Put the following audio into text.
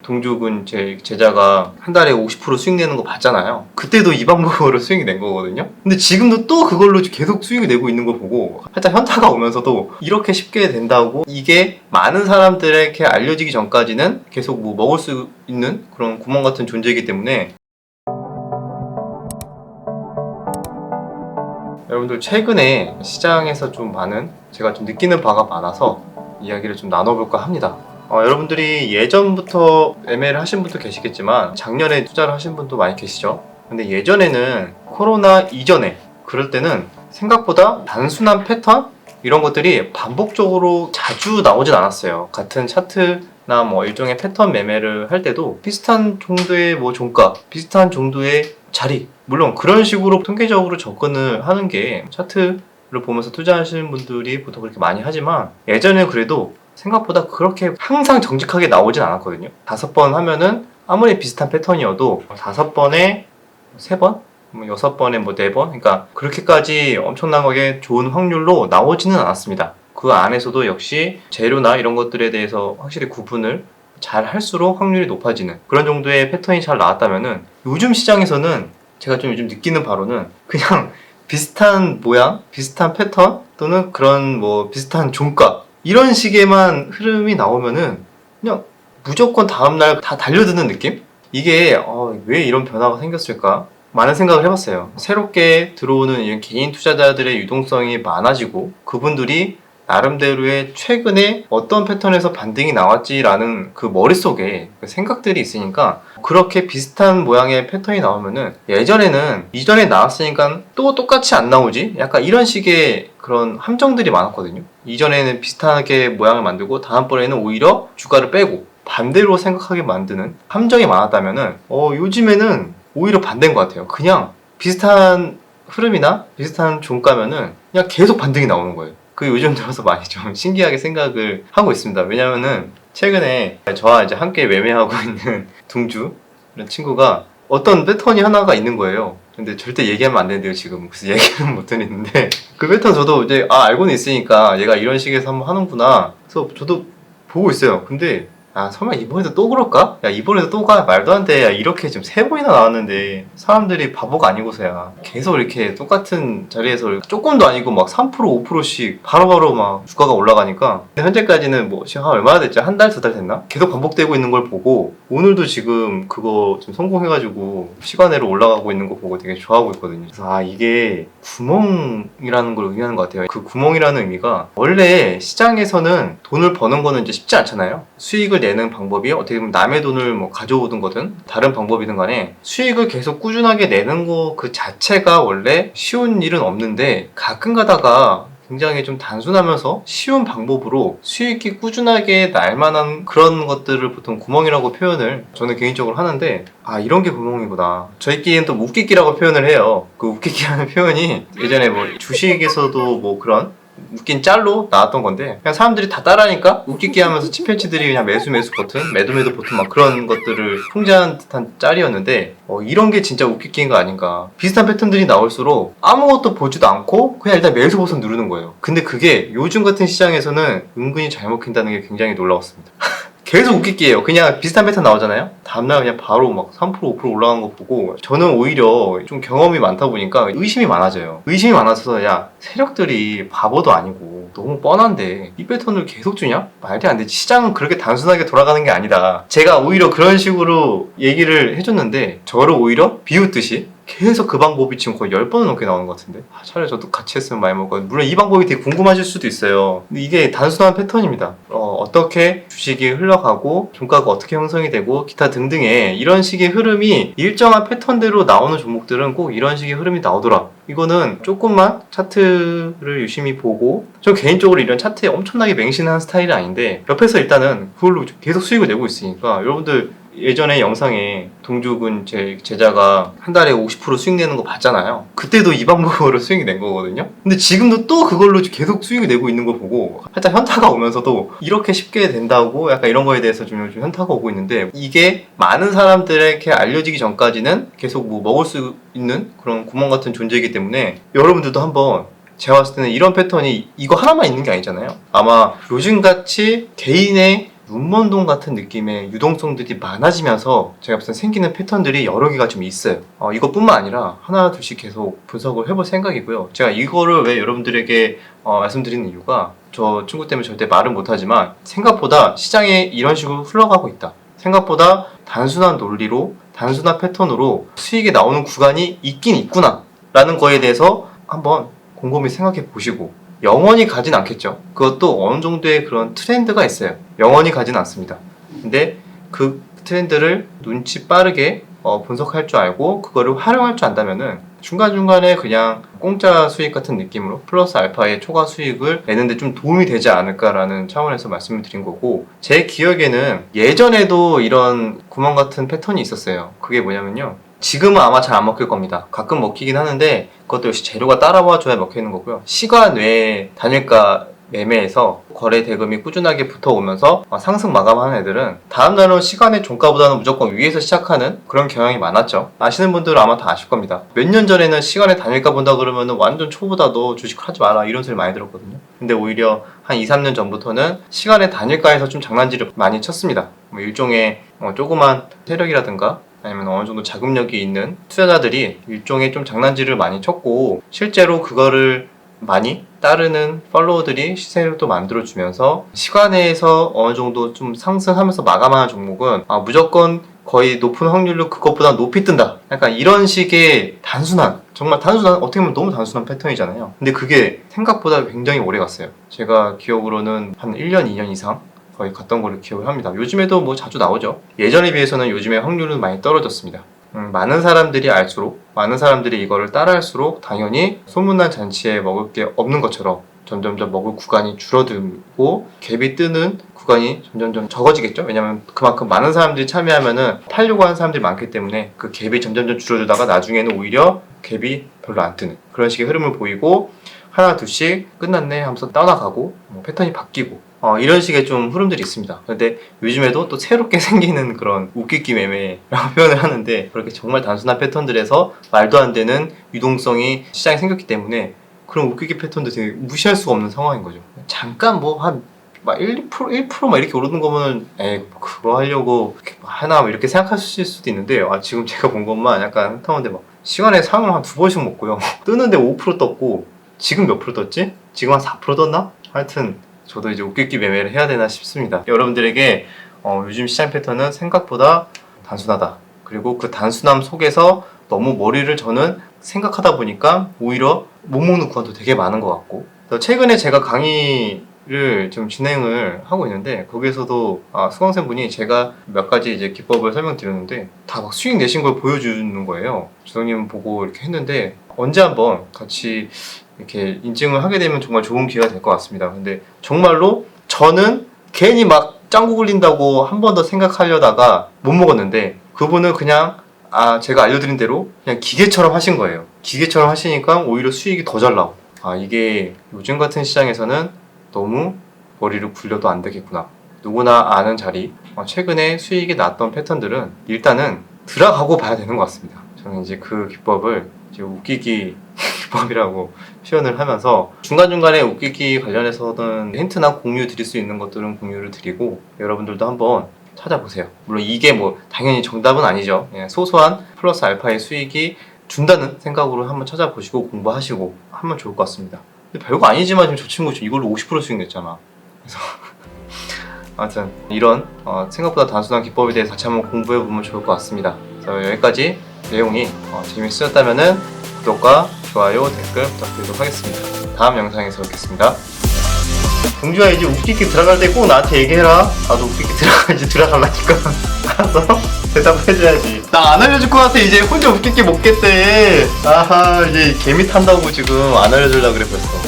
동죽은 제 제자가 한 달에 50% 수익 내는 거 봤잖아요. 그때도 이 방법으로 수익이 낸 거거든요. 근데 지금도 또 그걸로 계속 수익을 내고 있는 거 보고 살짝 현타가 오면서도 이렇게 쉽게 된다고, 이게 많은 사람들에게 알려지기 전까지는 계속 뭐 먹을 수 있는 그런 구멍 같은 존재이기 때문에, 여러분들 최근에 시장에서 좀 많은, 제가 좀 느끼는 바가 많아서 이야기를 좀 나눠볼까 합니다. 여러분들이 예전부터 매매를 하신 분도 계시겠지만 작년에 투자를 하신 분도 많이 계시죠. 근데 예전에는, 코로나 이전에, 그럴 때는 생각보다 단순한 패턴? 이런 것들이 반복적으로 자주 나오진 않았어요. 같은 차트나 뭐 일종의 패턴 매매를 할 때도 비슷한 정도의 뭐 종가, 비슷한 정도의 자리, 물론 그런 식으로 통계적으로 접근을 하는 게 차트를 보면서 투자하시는 분들이 보통 그렇게 많이 하지만, 예전에는 그래도 생각보다 그렇게 항상 정직하게 나오진 않았거든요. 5번 하면은 아무리 비슷한 패턴이어도 5번에 3번? 뭐 6번에 뭐 4번? 그러니까 그렇게까지 엄청나게 좋은 확률로 나오지는 않았습니다. 그 안에서도 역시 재료나 이런 것들에 대해서 확실히 구분을 잘 할수록 확률이 높아지는 그런 정도의 패턴이 잘 나왔다면은, 요즘 시장에서는 제가 좀 요즘 느끼는 바로는 그냥 비슷한 모양, 비슷한 패턴, 또는 그런 뭐 비슷한 종가, 이런 식의만 흐름이 나오면은 그냥 무조건 다음날 다 달려드는 느낌? 이게 왜 이런 변화가 생겼을까? 많은 생각을 해봤어요. 새롭게 들어오는 이런 개인 투자자들의 유동성이 많아지고, 그분들이 나름대로의 최근에 어떤 패턴에서 반등이 나왔지라는 그 머릿속에 그 생각들이 있으니까, 그렇게 비슷한 모양의 패턴이 나오면은 예전에는 이전에 나왔으니까 또 똑같이 안 나오지? 약간 이런 식의 그런 함정들이 많았거든요. 이전에는 비슷하게 모양을 만들고 다음번에는 오히려 주가를 빼고 반대로 생각하게 만드는 함정이 많았다면은, 요즘에는 오히려 반대인 것 같아요. 그냥 비슷한 흐름이나 비슷한 종가면은 그냥 계속 반등이 나오는 거예요. 그 요즘 들어서 많이 좀 신기하게 생각을 하고 있습니다. 왜냐면은 최근에 저와 이제 함께 매매하고 있는 동주 이런 친구가 어떤 패턴이 하나가 있는 거예요. 근데 절대 얘기하면 안 되는데요, 지금. 그래서 얘기는 못 드리는데, 그 패턴 저도 이제 알고는 있으니까 얘가 이런 식에서 한번 하는구나. 그래서 저도 보고 있어요. 근데 설마 이번에도 또 그럴까? 야, 이번에도 또 가? 말도 안 돼. 야, 이렇게 지금 3번이나 나왔는데 사람들이 바보가 아니고서야 계속 이렇게 똑같은 자리에서 조금도 아니고 막 3%, 5%씩 바로바로 막 주가가 올라가니까, 현재까지는 뭐 지금 한 얼마나 됐죠? 한 달, 2달 됐나? 계속 반복되고 있는 걸 보고, 오늘도 지금 그거 좀 성공해가지고 시간으로 올라가고 있는 거 보고 되게 좋아하고 있거든요. 그래서 이게 구멍이라는 걸 의미하는 것 같아요. 그 구멍이라는 의미가, 원래 시장에서는 돈을 버는 거는 이제 쉽지 않잖아요. 수익을 내는 방법이 어떻게 보면 남의 돈을 뭐 가져오든 거든 다른 방법이든 간에 수익을 계속 꾸준하게 내는 거 그 자체가 원래 쉬운 일은 없는데, 가끔 가다가 굉장히 좀 단순하면서 쉬운 방법으로 수익이 꾸준하게 날 만한 그런 것들을 보통 구멍이라고 표현을 저는 개인적으로 하는데, 이런 게 구멍이구나. 저희끼리는 또 웃기기라고 표현을 해요. 그 웃기기라는 표현이 예전에 뭐 주식에서도 뭐 그런 웃긴 짤로 나왔던 건데, 그냥 사람들이 다 따라하니까 웃기게 하면서 치팬치들이 그냥 매수 버튼, 매도 버튼 막 그런 것들을 풍자한 듯한 짤이었는데, 이런 게 진짜 웃기기인 거 아닌가. 비슷한 패턴들이 나올수록 아무것도 보지도 않고 그냥 일단 매수 버튼 누르는 거예요. 근데 그게 요즘 같은 시장에서는 은근히 잘 먹힌다는 게 굉장히 놀라웠습니다. 계속 웃기기예요. 그냥 비슷한 패턴 나오잖아요. 다음날 그냥 바로 막 3%, 5% 올라간 거 보고, 저는 오히려 좀 경험이 많다 보니까 의심이 많아져요. 의심이 많아서, 야, 세력들이 바보도 아니고 너무 뻔한데 이 패턴을 계속 주냐? 말이 안 되지. 시장은 그렇게 단순하게 돌아가는 게 아니다. 제가 오히려 그런 식으로 얘기를 해줬는데, 저를 오히려 비웃듯이 계속 그 방법이 지금 거의 10번은 넘게 나오는 것 같은데, 차라리 저도 같이 했으면 많이 먹어요. 물론 이 방법이 되게 궁금하실 수도 있어요. 근데 이게 단순한 패턴입니다. 어떻게 주식이 흘러가고 종가가 어떻게 형성이 되고 기타 등등의 이런 식의 흐름이 일정한 패턴대로 나오는 종목들은 꼭 이런 식의 흐름이 나오더라. 이거는 조금만 차트를 유심히 보고, 저 개인적으로 이런 차트에 엄청나게 맹신하는 스타일이 아닌데, 옆에서 일단은 그걸로 계속 수익을 내고 있으니까, 여러분들 예전에 영상에 동죽은 제 제자가 한 달에 50% 수익 내는 거 봤잖아요. 그때도 이 방법으로 수익이 낸 거거든요. 근데 지금도 또 그걸로 계속 수익을 내고 있는 거 보고 살짝 현타가 오면서도 이렇게 쉽게 된다고, 약간 이런 거에 대해서 좀 현타가 오고 있는데, 이게 많은 사람들에게 알려지기 전까지는 계속 뭐 먹을 수 있는 그런 구멍 같은 존재이기 때문에, 여러분들도 한번, 제가 봤을 때는 이런 패턴이 이거 하나만 있는 게 아니잖아요. 아마 요즘같이 개인의 눈먼동 같은 느낌의 유동성들이 많아지면서 제가 봤을 때 생기는 패턴들이 여러 개가 좀 있어요. 이것뿐만 아니라 하나 둘씩 계속 분석을 해볼 생각이고요. 제가 이거를 왜 여러분들에게 말씀드리는 이유가, 저 친구 때문에 절대 말은 못하지만 생각보다 시장에 이런 식으로 흘러가고 있다, 생각보다 단순한 논리로 단순한 패턴으로 수익이 나오는 구간이 있긴 있구나 라는 거에 대해서 한번 곰곰이 생각해 보시고, 영원히 가진 않겠죠. 그것도 어느 정도의 그런 트렌드가 있어요. 영원히 가진 않습니다. 근데 그 트렌드를 눈치 빠르게 분석할 줄 알고 그거를 활용할 줄 안다면은 중간중간에 그냥 공짜 수익 같은 느낌으로 플러스 알파의 초과 수익을 내는데 좀 도움이 되지 않을까라는 차원에서 말씀을 드린 거고, 제 기억에는 예전에도 이런 구멍 같은 패턴이 있었어요. 그게 뭐냐면요, 지금은 아마 잘 안 먹힐 겁니다. 가끔 먹히긴 하는데 그것도 역시 재료가 따라와줘야 먹히는 거고요. 시간 외에 단일가 매매에서 거래 대금이 꾸준하게 붙어오면서 상승 마감하는 애들은 다음날은 시간의 종가보다는 무조건 위에서 시작하는 그런 경향이 많았죠. 아시는 분들은 아마 다 아실 겁니다. 몇 년 전에는 시간의 단일가 본다 그러면 완전 초보다, 너 주식 하지 마라 이런 소리 많이 들었거든요. 근데 오히려 한 2, 3년 전부터는 시간의 단일가에서 좀 장난질을 많이 쳤습니다. 일종의 조그만 세력이라든가 아니면 어느 정도 자금력이 있는 투자자들이 일종의 좀 장난질을 많이 쳤고, 실제로 그거를 많이 따르는 팔로워들이 시세를 또 만들어주면서 시간에서 어느 정도 좀 상승하면서 마감하는 종목은 무조건 거의 높은 확률로 그것보다 높이 뜬다, 약간 이런 식의 단순한, 정말 단순한, 어떻게 보면 너무 단순한 패턴이잖아요. 근데 그게 생각보다 굉장히 오래 갔어요. 제가 기억으로는 한 1년, 2년 이상 거의 갔던 걸로 기억을 합니다. 요즘에도 뭐 자주 나오죠. 예전에 비해서는 요즘에 확률은 많이 떨어졌습니다. 많은 사람들이 알수록, 많은 사람들이 이거를 따라할수록 당연히 소문난 잔치에 먹을 게 없는 것처럼 점점점 먹을 구간이 줄어들고 갭이 뜨는 구간이 점점점 적어지겠죠. 왜냐면 그만큼 많은 사람들이 참여하면은 팔려고 하는 사람들이 많기 때문에 그 갭이 점점점 줄어들다가 나중에는 오히려 갭이 별로 안 뜨는 그런 식의 흐름을 보이고, 하나 둘씩 끝났네 하면서 떠나가고 패턴이 바뀌고 이런 식의 좀 흐름들이 있습니다. 근데 요즘에도 또 새롭게 생기는 그런 웃기기 매매라고 표현을 하는데, 그렇게 정말 단순한 패턴들에서 말도 안 되는 유동성이 시장에 생겼기 때문에 그런 웃기기 패턴도 되게 무시할 수가 없는 상황인 거죠. 잠깐 뭐 한 1%, 1% 막 이렇게 오르는 거면은 그거 하려고 하나 이렇게 생각하실 수도 있는데, 지금 제가 본 것만 약간 흩어는데 막 시간에 상을 한 2번씩 먹고요. 뜨는데 5% 떴고 지금 몇 프로 떴지? 지금 한 4% 떴나? 하여튼 저도 이제 웃기기 매매를 해야 되나 싶습니다. 여러분들에게 요즘 시장 패턴은 생각보다 단순하다, 그리고 그 단순함 속에서 너무 머리를 저는 생각하다 보니까 오히려 못 먹는 구간도 되게 많은 것 같고, 최근에 제가 강의를 좀 진행을 하고 있는데 거기에서도 수강생분이 제가 몇 가지 이제 기법을 설명드렸는데 다 막 수익 내신 걸 보여주는 거예요. 주성님 보고 이렇게 했는데 언제 한번 같이 이렇게 인증을 하게 되면 정말 좋은 기회가 될 것 같습니다. 근데 정말로 저는 괜히 막 짱구 굴린다고 한 번 더 생각하려다가 못 먹었는데, 그분은 그냥 제가 알려드린 대로 그냥 기계처럼 하신 거예요. 기계처럼 하시니까 오히려 수익이 더 잘 나오고, 이게 요즘 같은 시장에서는 너무 머리를 굴려도 안 되겠구나. 누구나 아는 자리, 최근에 수익이 났던 패턴들은 일단은 들어가고 봐야 되는 것 같습니다. 저는 이제 그 기법을 이제 웃기기 기법이라고 표현을 하면서 중간중간에 웃기기 관련해서는 힌트나 공유 드릴 수 있는 것들은 공유를 드리고, 여러분들도 한번 찾아보세요. 물론 이게 뭐 당연히 정답은 아니죠. 소소한 플러스 알파의 수익이 준다는 생각으로 한번 찾아보시고 공부하시고 하면 좋을 것 같습니다. 근데 별거 아니지만 지금 저 친구 이걸로 50% 수익 냈잖아. 그래서 아무튼 이런 생각보다 단순한 기법에 대해서 같이 한번 공부해보면 좋을 것 같습니다. 그래서 여기까지 내용이 재밌으셨다면 구독과 좋아요, 댓글 부탁드리도록 하겠습니다. 다음 영상에서 뵙겠습니다. 공주야, 이제 웃기기 들어갈 때 꼭 나한테 얘기해라. 나도 웃기기 들어가야지. 들어갈라니까. 알았어? 대답을 해줘야지. 나 안 알려줄 것 같아. 이제 혼자 웃기기 먹겠대. 아하, 이제 개미 탄다고 지금 안 알려주려고 그래 벌써.